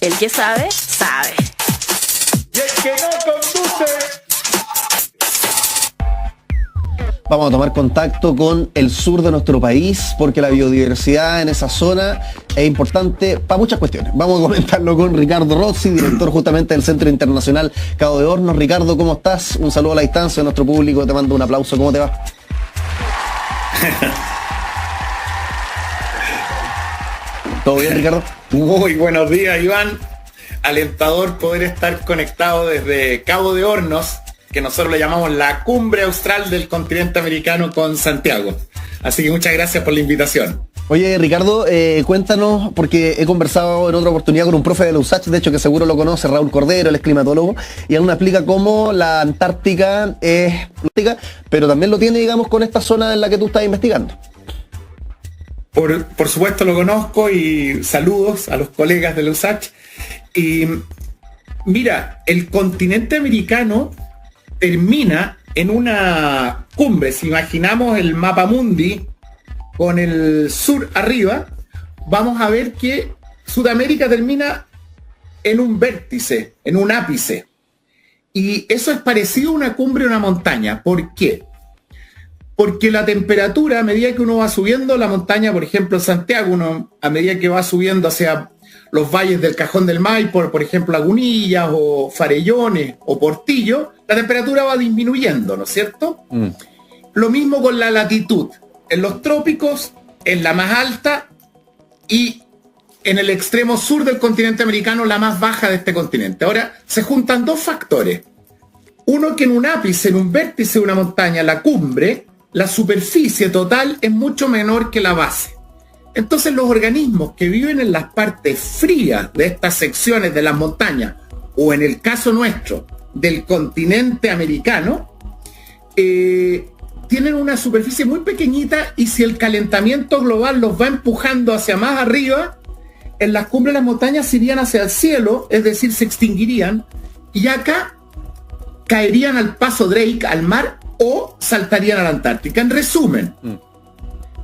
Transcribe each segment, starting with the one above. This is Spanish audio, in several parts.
El que sabe, sabe. Y el que no conduce. Vamos a tomar contacto con el sur de nuestro país porque la biodiversidad en esa zona es importante para muchas cuestiones. Vamos a comentarlo con Ricardo Rossi, director justamente del Centro Internacional Cabo de Hornos. Ricardo, ¿cómo estás? Un saludo a la distancia a nuestro público, te mando un aplauso. ¿Cómo te va? ¿Todo bien, Ricardo? Muy buenos días, Iván. Alentador poder estar conectado desde Cabo de Hornos, que nosotros le llamamos la cumbre austral del continente americano, con Santiago. Así que muchas gracias por la invitación. Oye, Ricardo, cuéntanos, porque he conversado en otra oportunidad con un profe de la USACH, de hecho que seguro lo conoce, Raúl Cordero, él es climatólogo, y él nos explica cómo la Antártica es plástica, pero también lo tiene, digamos, con esta zona en la que tú estás investigando. Por supuesto lo conozco, y saludos a los colegas de la USACH. Y mira, el continente americano termina en una cumbre. Si imaginamos el mapa mundi con el sur arriba, vamos a ver que Sudamérica termina en un vértice, en un ápice. Y eso es parecido a una cumbre, una montaña. ¿Por qué? Porque la temperatura, a medida que uno va subiendo la montaña, por ejemplo, Santiago, uno a medida que va subiendo hacia los valles del Cajón del Maipo, por ejemplo, Lagunillas o Farellones o Portillo, la temperatura va disminuyendo, ¿no es cierto? Lo mismo con la latitud. En los trópicos, en la más alta, y en el extremo sur del continente americano, la más baja de este continente. Ahora, se juntan dos factores. Uno, que en un ápice, en un vértice de una montaña, la cumbre, la superficie total es mucho menor que la base. Entonces los organismos que viven en las partes frías de estas secciones de las montañas, o en el caso nuestro, del continente americano, tienen una superficie muy pequeñita, y si el calentamiento global los va empujando hacia más arriba, en las cumbres de las montañas se irían hacia el cielo, es decir, se extinguirían, y acá caerían al paso Drake, al mar, o saltarían a la Antártica. En resumen,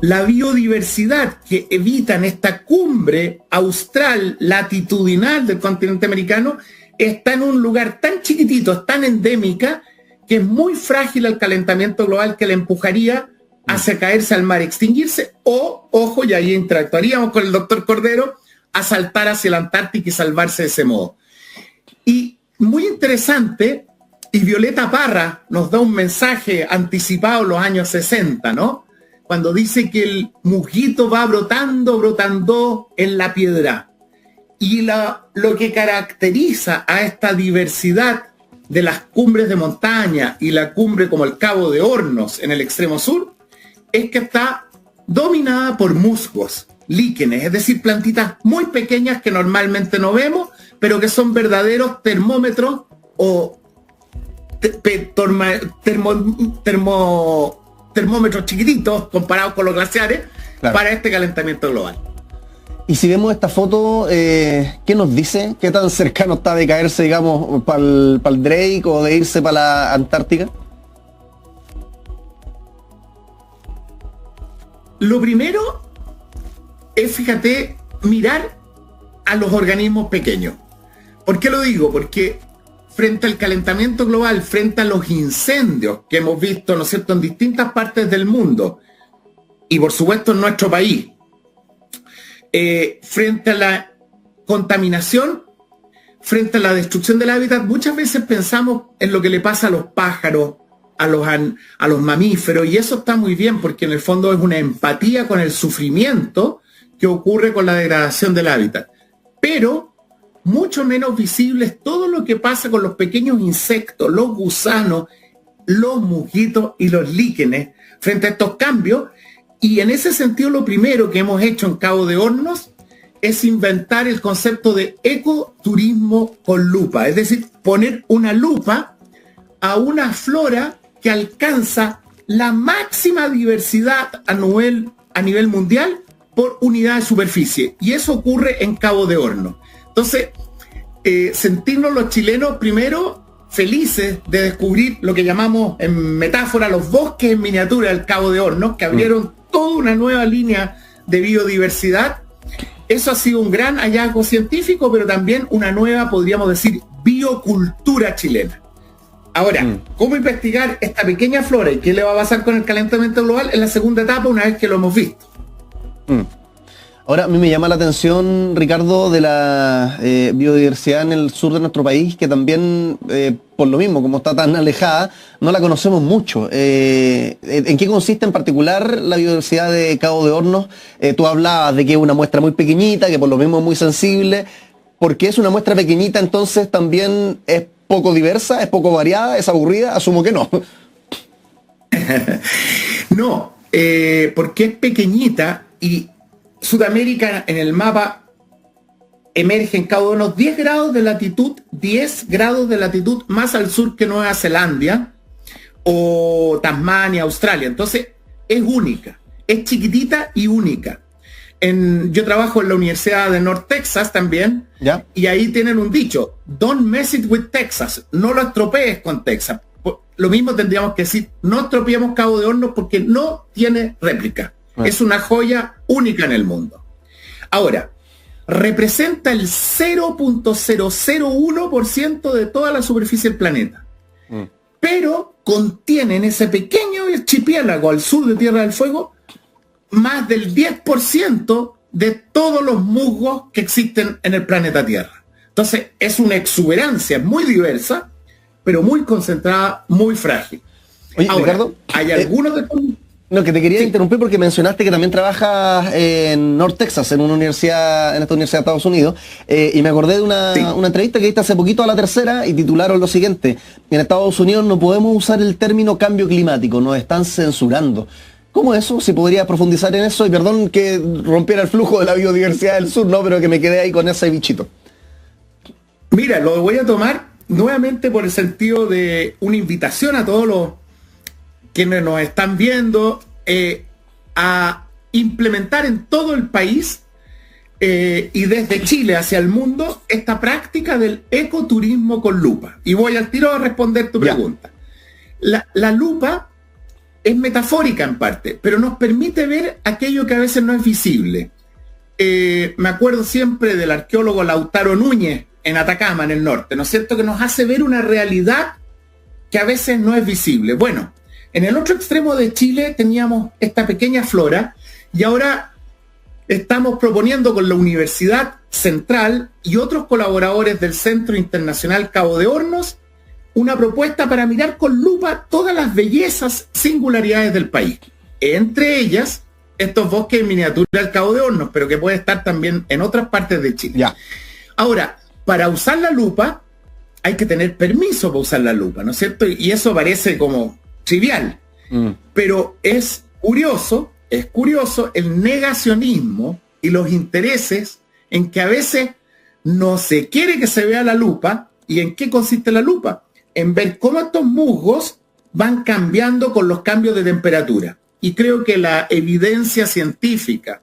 la biodiversidad que evita en esta cumbre austral latitudinal del continente americano está en un lugar tan chiquitito, es tan endémica, que es muy frágil al calentamiento global, que le empujaría hacia caerse al mar, extinguirse, o, ojo, y ahí interactuaríamos con el doctor Cordero, a saltar hacia la Antártica y salvarse de ese modo. Y muy interesante, y Violeta Parra nos da un mensaje anticipado en los años 60, ¿no? Cuando dice que el musguito va brotando en la piedra. Y lo que caracteriza a esta diversidad de las cumbres de montaña y la cumbre como el Cabo de Hornos en el extremo sur, es que está dominada por musgos, líquenes, es decir, plantitas muy pequeñas que normalmente no vemos, pero que son verdaderos termómetros o termómetros chiquititos comparados con los glaciares, claro, para este calentamiento global. Y si vemos esta foto, ¿qué nos dice? ¿Qué tan cercano está de caerse, digamos, para el Drake o de irse para la Antártica? Lo primero es, fíjate, mirar a los organismos pequeños. ¿Por qué lo digo? Porque frente al calentamiento global, frente a los incendios que hemos visto, ¿no es cierto?, en distintas partes del mundo, y por supuesto en nuestro país, frente a la contaminación, frente a la destrucción del hábitat, muchas veces pensamos en lo que le pasa a los pájaros, a los mamíferos, y eso está muy bien, porque en el fondo es una empatía con el sufrimiento que ocurre con la degradación del hábitat. Pero mucho menos visible es todo lo que pasa con los pequeños insectos, los gusanos, los musguitos y los líquenes frente a estos cambios. Y en ese sentido, lo primero que hemos hecho en Cabo de Hornos es inventar el concepto de ecoturismo con lupa, es decir, poner una lupa a una flora que alcanza la máxima diversidad a nivel mundial por unidad de superficie. Y eso ocurre en Cabo de Hornos. Entonces, sentirnos los chilenos primero felices de descubrir lo que llamamos en metáfora los bosques en miniatura del Cabo de Hornos, que abrieron toda una nueva línea de biodiversidad. eso ha sido un gran hallazgo científico, pero también una nueva, podríamos decir, biocultura chilena. Ahora, ¿cómo investigar esta pequeña flora y qué le va a pasar con el calentamiento global en la segunda etapa una vez que lo hemos visto? Ahora, a mí me llama la atención, Ricardo, de la biodiversidad en el sur de nuestro país, que también, por lo mismo, como está tan alejada, no la conocemos mucho. ¿En qué consiste en particular la biodiversidad de Cabo de Hornos? Tú hablabas de que es una muestra muy pequeñita, que por lo mismo es muy sensible. ¿Por qué es una muestra pequeñita, entonces también es poco diversa, es poco variada, es aburrida? Asumo que no. No, porque es pequeñita y Sudamérica en el mapa emerge en Cabo de Hornos 10 grados de latitud más al sur que Nueva Zelanda o Tasmania, Australia. Entonces es única, es chiquitita y única. Yo trabajo en la Universidad de North Texas también, ¿ya? Y ahí tienen un dicho, don't mess it with Texas, no lo estropees con Texas. Lo mismo tendríamos que decir, no estropeemos Cabo de Hornos porque no tiene réplica. Es una joya única en el mundo. Ahora, representa el 0.001% de toda la superficie del planeta. Pero contiene en ese pequeño archipiélago al sur de Tierra del Fuego más del 10% de todos los musgos que existen en el planeta Tierra. Entonces, es una exuberancia muy diversa, pero muy concentrada, muy frágil. Oye, ahora, Ricardo, hay algunos de... No, que te quería interrumpir porque mencionaste que también trabajas en North Texas, en una universidad, en esta universidad de Estados Unidos, y me acordé de una entrevista que diste hace poquito a La Tercera y titularon lo siguiente: en Estados Unidos no podemos usar el término cambio climático, nos están censurando. ¿Cómo eso? Si podría profundizar en eso, y perdón que rompiera el flujo de la biodiversidad del sur, no, pero que me quedé ahí con ese bichito. Mira, lo voy a tomar nuevamente por el sentido de una invitación a todos los quienes nos están viendo a implementar en todo el país y desde Chile hacia el mundo esta práctica del ecoturismo con lupa. Y voy al tiro a responder tu pregunta. La lupa es metafórica en parte, pero nos permite ver aquello que a veces no es visible. Me acuerdo siempre del arqueólogo Lautaro Núñez en Atacama, en el norte, ¿no es cierto?, que nos hace ver una realidad que a veces no es visible. Bueno, en el otro extremo de Chile teníamos esta pequeña flora y ahora estamos proponiendo con la Universidad Central y otros colaboradores del Centro Internacional Cabo de Hornos una propuesta para mirar con lupa todas las bellezas, singularidades del país. Entre ellas, estos bosques en miniatura del Cabo de Hornos, pero que puede estar también en otras partes de Chile. Ya. Ahora, para usar la lupa hay que tener permiso para usar la lupa, ¿no es cierto? Y eso parece como trivial, pero es curioso el negacionismo y los intereses en que a veces no se quiere que se vea la lupa. ¿Y en qué consiste la lupa? En ver cómo estos musgos van cambiando con los cambios de temperatura. Y creo que la evidencia científica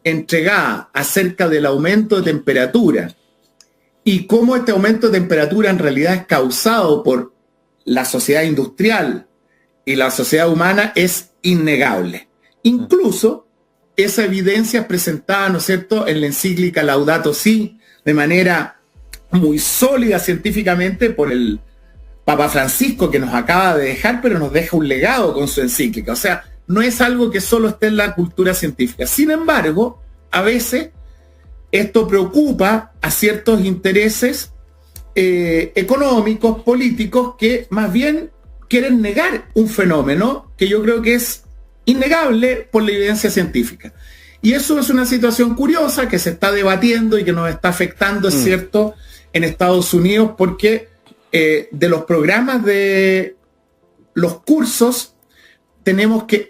entregada acerca del aumento de temperatura y cómo este aumento de temperatura en realidad es causado por la sociedad industrial y la sociedad humana es innegable. Incluso esa evidencia es presentada, ¿no es cierto?, en la encíclica Laudato Si, de manera muy sólida científicamente por el Papa Francisco, que nos acaba de dejar, pero nos deja un legado con su encíclica. O sea, no es algo que solo esté en la cultura científica. Sin embargo, a veces esto preocupa a ciertos intereses económicos, políticos, que más bien quieren negar un fenómeno que yo creo que es innegable por la evidencia científica. Y eso es una situación curiosa que se está debatiendo y que nos está afectando, es cierto, en Estados Unidos, porque de los programas de los cursos tenemos que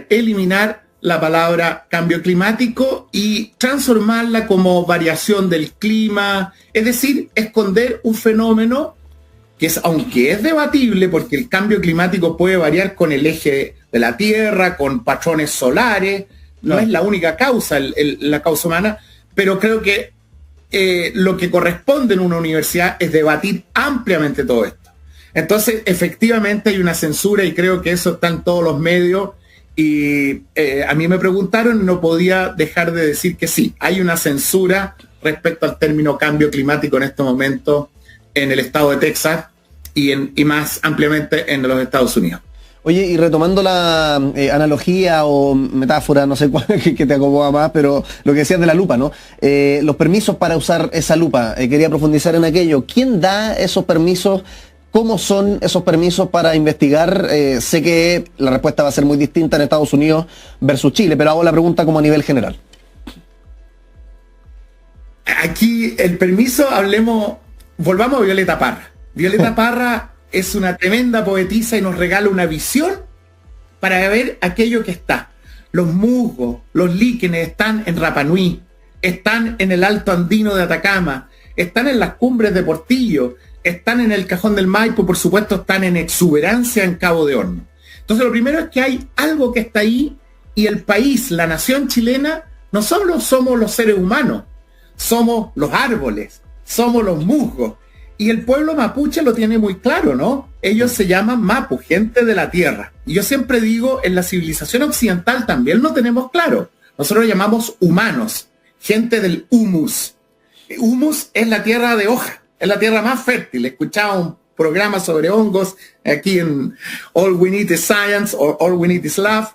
eliminar la palabra cambio climático y transformarla como variación del clima, es decir, esconder un fenómeno que es, aunque es debatible, porque el cambio climático puede variar con el eje de la Tierra, con patrones solares, no es la única causa, la causa humana, pero creo que lo que corresponde en una universidad es debatir ampliamente todo esto. Entonces, efectivamente hay una censura y creo que eso está en todos los medios Y a mí me preguntaron, no podía dejar de decir que sí, hay una censura respecto al término cambio climático en este momento en el estado de Texas y más ampliamente en los Estados Unidos. Oye, y retomando la analogía o metáfora, no sé cuál que te acomoda más, pero lo que decías de la lupa, ¿no? Los permisos para usar esa lupa, quería profundizar en aquello. ¿Quién da esos permisos? ¿Cómo son esos permisos para investigar? Sé que la respuesta va a ser muy distinta en Estados Unidos versus Chile, pero hago la pregunta como a nivel general. Aquí el permiso, volvamos a Violeta Parra. Violeta Parra es una tremenda poetisa y nos regala una visión para ver aquello que está. Los musgos, los líquenes están en Rapa Nui, están en el Alto Andino de Atacama, están en las cumbres de Portillo, están en el Cajón del Maipo, por supuesto están en exuberancia en Cabo de Horno. Entonces lo primero es que hay algo que está ahí y el país, la nación chilena, no solo somos los seres humanos, somos los árboles, somos los musgos. Y el pueblo mapuche lo tiene muy claro, ¿no? Ellos se llaman Mapu, gente de la tierra. Y yo siempre digo, en la civilización occidental también lo tenemos claro. Nosotros lo llamamos humanos, gente del humus. Humus es la tierra de hoja, es la tierra más fértil. Escuchaba un programa sobre hongos aquí en All We Need is Science o All We Need is Love.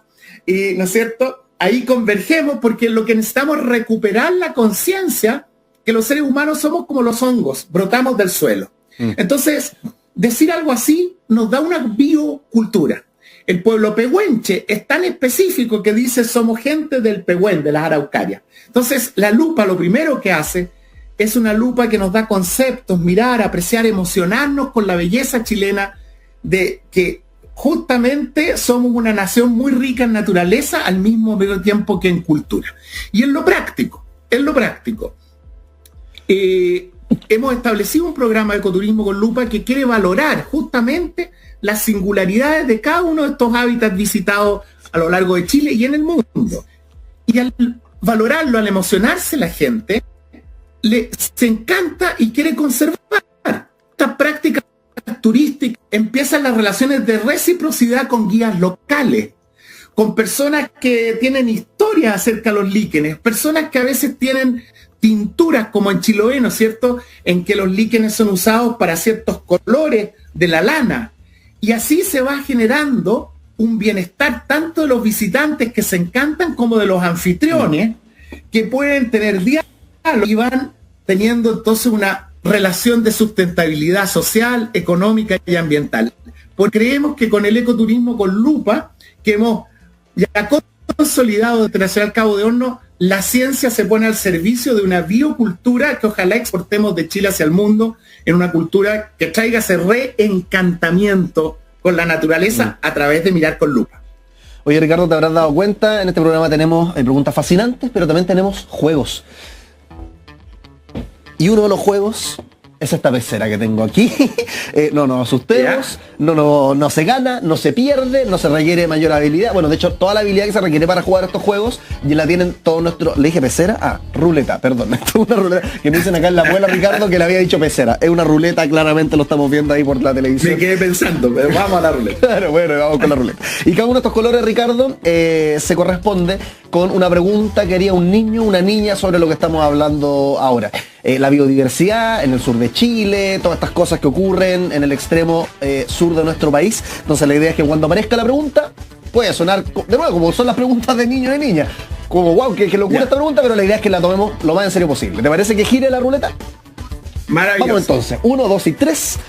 Y, ¿no es cierto? Ahí convergemos porque lo que necesitamos es recuperar la conciencia que los seres humanos somos como los hongos, brotamos del suelo. Entonces, decir algo así nos da una biocultura. El pueblo pehuenche es tan específico que dice somos gente del Pehuen, de las Araucarias. Entonces, la lupa lo primero que hace es una lupa que nos da conceptos, mirar, apreciar, emocionarnos con la belleza chilena de que justamente somos una nación muy rica en naturaleza al mismo tiempo que en cultura. Y en lo práctico, hemos establecido un programa de ecoturismo con lupa que quiere valorar justamente las singularidades de cada uno de estos hábitats visitados a lo largo de Chile y en el mundo. Y al valorarlo, al emocionarse la gente, se encanta y quiere conservar estas prácticas turísticas. Empiezan las relaciones de reciprocidad con guías locales, con personas que tienen historia acerca de los líquenes, personas que a veces tienen tinturas como en Chiloé, ¿no es cierto?, en que los líquenes son usados para ciertos colores de la lana. Y así se va generando un bienestar tanto de los visitantes que se encantan como de los anfitriones que pueden tener diálogo y van teniendo entonces una relación de sustentabilidad social, económica y ambiental. Porque creemos que con el ecoturismo con lupa, que hemos ya consolidado desde la ciudad del Cabo de Horno, la ciencia se pone al servicio de una biocultura que ojalá exportemos de Chile hacia el mundo, en una cultura que traiga ese reencantamiento con la naturaleza a través de mirar con lupa. Oye, Ricardo, te habrás dado cuenta, en este programa tenemos preguntas fascinantes, pero también tenemos juegos. Y uno de los juegos es esta pecera que tengo aquí. No nos asustemos, no se gana, no se pierde, no se requiere mayor habilidad. Bueno, de hecho, toda la habilidad que se requiere para jugar estos juegos y la tienen todos nuestros... ¿Le dije pecera? Ah, ruleta, perdón. Esto es una ruleta que me dicen acá en la abuela, Ricardo, que le había dicho pecera. Es una ruleta, claramente lo estamos viendo ahí por la televisión. Me quedé pensando, pero vamos a la ruleta. Claro, bueno, vamos con la ruleta. Y cada uno de estos colores, Ricardo, se corresponde con una pregunta que haría un niño, una niña sobre lo que estamos hablando ahora. La biodiversidad en el sur de Chile, todas estas cosas que ocurren en el extremo sur de nuestro país. Entonces la idea es que cuando aparezca la pregunta, puede sonar, de nuevo, como son las preguntas de niño y de niña. Como, wow, que locura esta pregunta, pero la idea es que la tomemos lo más en serio posible. ¿Te parece que gire la ruleta? Maravilloso. Vamos entonces, 1, 2 y 3.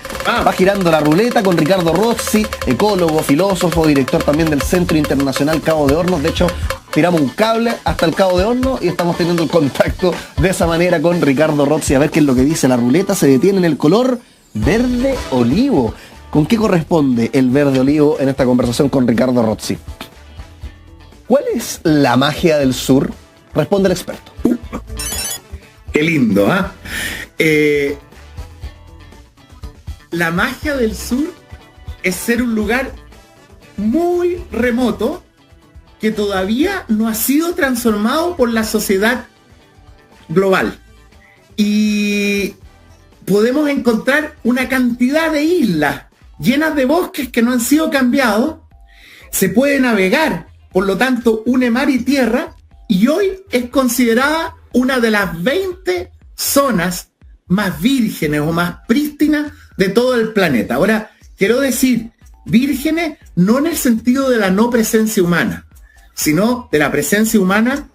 Va girando la ruleta con Ricardo Rozzi, ecólogo, filósofo, director también del Centro Internacional Cabo de Hornos. De hecho, tiramos un cable hasta el Cabo de Hornos y estamos teniendo el contacto de esa manera con Ricardo Rozzi. A ver qué es lo que dice la ruleta. Se detiene en el color verde olivo. ¿Con qué corresponde el verde olivo en esta conversación con Ricardo Rozzi? ¿Cuál es la magia del sur? Responde el experto. Qué lindo, ¿ah? La magia del sur es ser un lugar muy remoto que todavía no ha sido transformado por la sociedad global. Y podemos encontrar una cantidad de islas llenas de bosques que no han sido cambiados. Se puede navegar por lo tanto une mar y tierra, y hoy es considerada una de las 20 zonas más vírgenes o más prístinas de todo el planeta. Ahora, quiero decir, vírgenes no en el sentido de la no presencia humana, sino de la presencia humana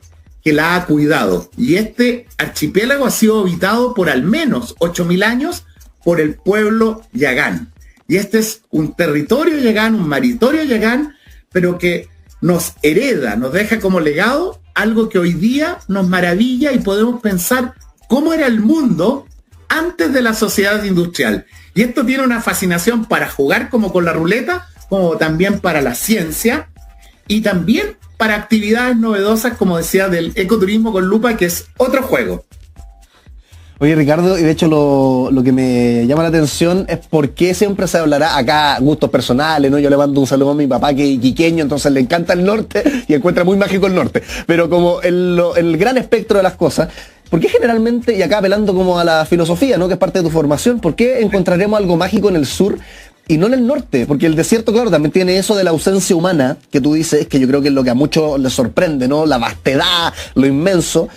que la ha cuidado. Y este archipiélago ha sido habitado por al menos 8.000 años por el pueblo yagán. Y este es un territorio yagán, un maritorio yagán, pero que nos hereda, nos deja como legado algo que hoy día nos maravilla y podemos pensar cómo era el mundo antes de la sociedad industrial. Y esto tiene una fascinación para jugar como con la ruleta, como también para la ciencia y también para actividades novedosas, como decía, del ecoturismo con lupa, que es otro juego. Oye, Ricardo, y de hecho lo que me llama la atención es por qué siempre se hablará, acá gustos personales, ¿no? Yo le mando un saludo a mi papá que es iquiqueño, entonces le encanta el norte y encuentra muy mágico el norte. Pero como el gran espectro de las cosas, ¿por qué generalmente, y acá apelando como a la filosofía, ¿no? Que es parte de tu formación, ¿por qué encontraremos algo mágico en el sur y no en el norte? Porque el desierto, claro, también tiene eso de la ausencia humana, que tú dices, que yo creo que es lo que a muchos les sorprende, ¿no? La vastedad, lo inmenso.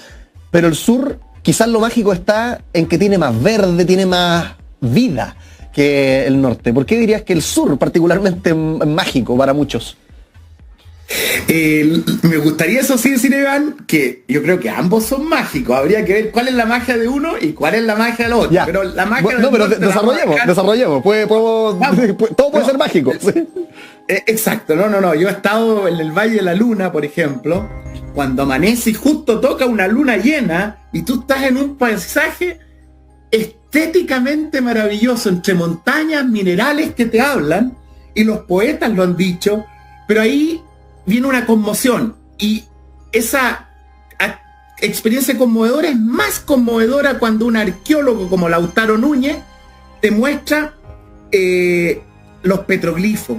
Pero el sur, quizás lo mágico está en que tiene más verde, tiene más vida que el norte. ¿Por qué dirías que el sur particularmente es mágico para muchos? Me gustaría, eso sí, decir, Iván, que yo creo que ambos son mágicos. Habría que ver cuál es la magia de uno y cuál es la magia del otro. Ya. Pero la magia bueno, no, pero desarrollemos. Todo puede ser mágico. ¿Sí? Exacto, no. Yo he estado en el Valle de la Luna, por ejemplo, cuando amanece y justo toca una luna llena y tú estás en un paisaje estéticamente maravilloso, entre montañas, minerales que te hablan, y los poetas lo han dicho, pero ahí viene una conmoción, y esa experiencia conmovedora es más conmovedora cuando un arqueólogo como Lautaro Núñez te muestra los petroglifos,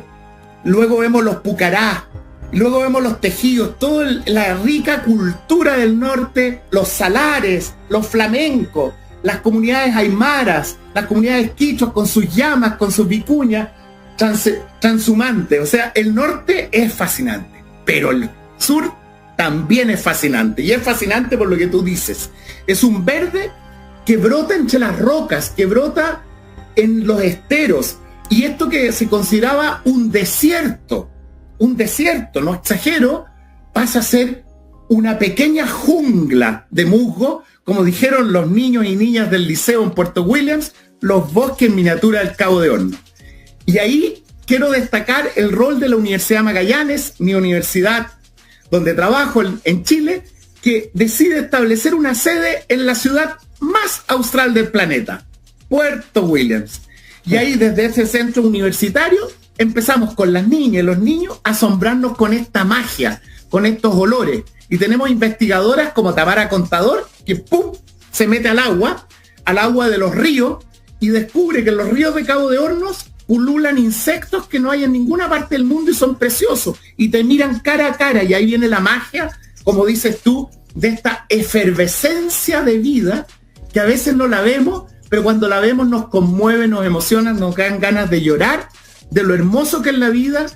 luego vemos los pucarás, luego vemos los tejidos, toda la rica cultura del norte, los salares, los flamencos, las comunidades aymaras, las comunidades quichuas con sus llamas, con sus vicuñas, transhumantes. O sea, el norte es fascinante, pero el sur también es fascinante, y es fascinante por lo que tú dices. Es un verde que brota entre las rocas, que brota en los esteros, y esto que se consideraba un desierto, no exagero, pasa a ser una pequeña jungla de musgo, como dijeron los niños y niñas del liceo en Puerto Williams, los bosques en miniatura del Cabo de Hornos. Y ahí quiero destacar el rol de la Universidad Magallanes, mi universidad donde trabajo en Chile, que decide establecer una sede en la ciudad más austral del planeta, Puerto Williams. Y ahí desde ese centro universitario empezamos con las niñas y los niños a asombrarnos con esta magia, con estos olores. Y tenemos investigadoras como Tamara Contador, que ¡pum!, se mete al agua de los ríos, y descubre que en los ríos de Cabo de Hornos pululan insectos que no hay en ninguna parte del mundo y son preciosos, y te miran cara a cara, y ahí viene la magia, como dices tú, de esta efervescencia de vida, que a veces no la vemos, pero cuando la vemos nos conmueve, nos emociona, nos dan ganas de llorar, de lo hermoso que es la vida,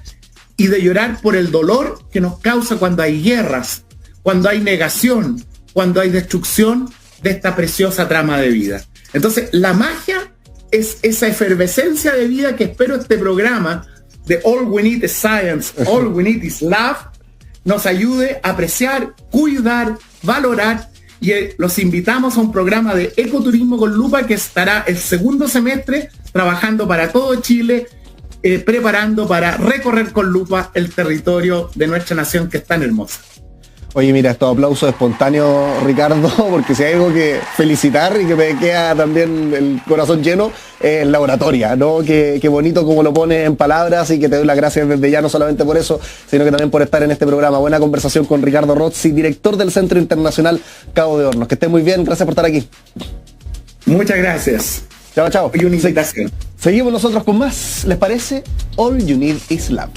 y de llorar por el dolor que nos causa cuando hay guerras, cuando hay negación, cuando hay destrucción de esta preciosa trama de vida. Entonces, la magia es esa efervescencia de vida que espero este programa de All We Need is Science, All We Need is Love, nos ayude a apreciar, cuidar, valorar, y los invitamos a un programa de ecoturismo con lupa que estará el segundo semestre trabajando para todo Chile, preparando para recorrer con lupa el territorio de nuestra nación, que es tan hermosa. Oye, mira, estos aplausos espontáneos, Ricardo, porque si hay algo que felicitar y que me queda también el corazón lleno, es la oratoria, ¿no? Qué bonito como lo pones en palabras, y que te doy las gracias desde ya, no solamente por eso, sino que también por estar en este programa. Buena conversación con Ricardo Rozzi, director del Centro Internacional Cabo de Hornos. Que estés muy bien, gracias por estar aquí. Muchas gracias. Chao. Y una invitación. Seguimos nosotros con más, ¿les parece? All You Need Is Love.